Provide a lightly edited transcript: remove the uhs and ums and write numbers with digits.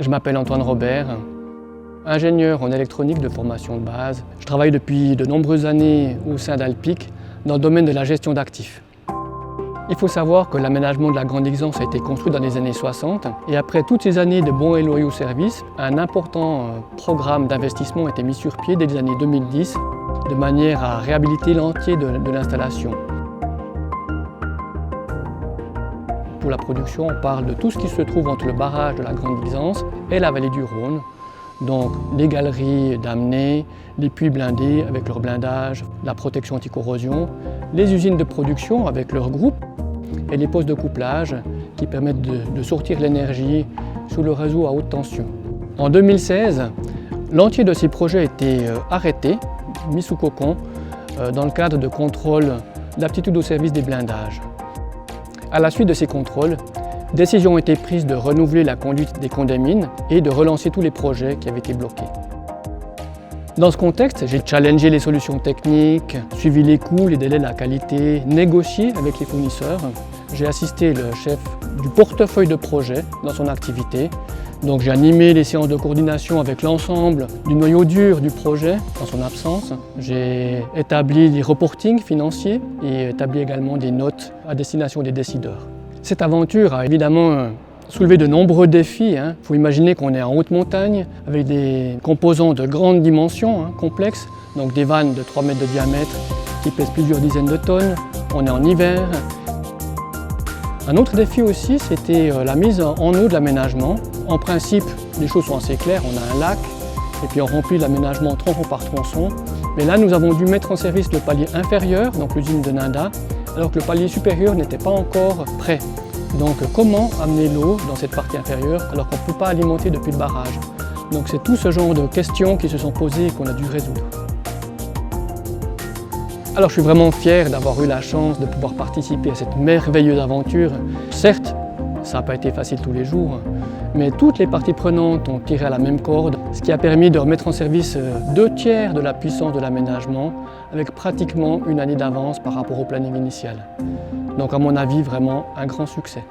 Je m'appelle Antoine Robert, ingénieur en électronique de formation de base. Je travaille depuis de nombreuses années au sein d'Alpic dans le domaine de la gestion d'actifs. Il faut savoir que l'aménagement de la Grande Xance a été construit dans les années 60 et après toutes ces années de bons et loyaux services, un important programme d'investissement a été mis sur pied dès les années 2010 de manière à réhabiliter l'entier de l'installation. Pour la production, on parle de tout ce qui se trouve entre le barrage de la Grande Xance et la vallée du Rhône. Donc les galeries d'amener, les puits blindés avec leur blindage, la protection anti-corrosion, les usines de production avec leurs groupes et les postes de couplage qui permettent de sortir l'énergie sous le réseau à haute tension. En 2016, l'entier de ces projets a été arrêté, mis sous cocon, dans le cadre de contrôles d'aptitude au service des blindages. À la suite de ces contrôles, décision a été prise de renouveler la conduite des condamines et de relancer tous les projets qui avaient été bloqués. Dans ce contexte, j'ai challengé les solutions techniques, suivi les coûts, les délais, la qualité, négocié avec les fournisseurs. J'ai assisté le chef du portefeuille de projet dans son activité. Donc j'ai animé les séances de coordination avec l'ensemble du noyau dur du projet en son absence. J'ai établi des reportings financiers et établi également des notes à destination des décideurs. Cette aventure a évidemment soulevé de nombreux défis. Il faut imaginer qu'on est en haute montagne avec des composants de grande dimension, complexes, donc des vannes de 3 mètres de diamètre qui pèsent plusieurs dizaines de tonnes. On est en hiver. Un autre défi aussi, c'était la mise en eau de l'aménagement. En principe, les choses sont assez claires, on a un lac et puis on remplit l'aménagement tronçon par tronçon. Mais là, nous avons dû mettre en service le palier inférieur, donc l'usine de Ninda, alors que le palier supérieur n'était pas encore prêt. Donc comment amener l'eau dans cette partie inférieure alors qu'on ne peut pas alimenter depuis le barrage? Donc c'est tout ce genre de questions qui se sont posées et qu'on a dû résoudre. Alors je suis vraiment fier d'avoir eu la chance de pouvoir participer à cette merveilleuse aventure. Certes, ça n'a pas été facile tous les jours, mais toutes les parties prenantes ont tiré à la même corde, ce qui a permis de remettre en service 2/3 de la puissance de l'aménagement avec pratiquement une année d'avance par rapport au planning initial. Donc à mon avis, vraiment un grand succès.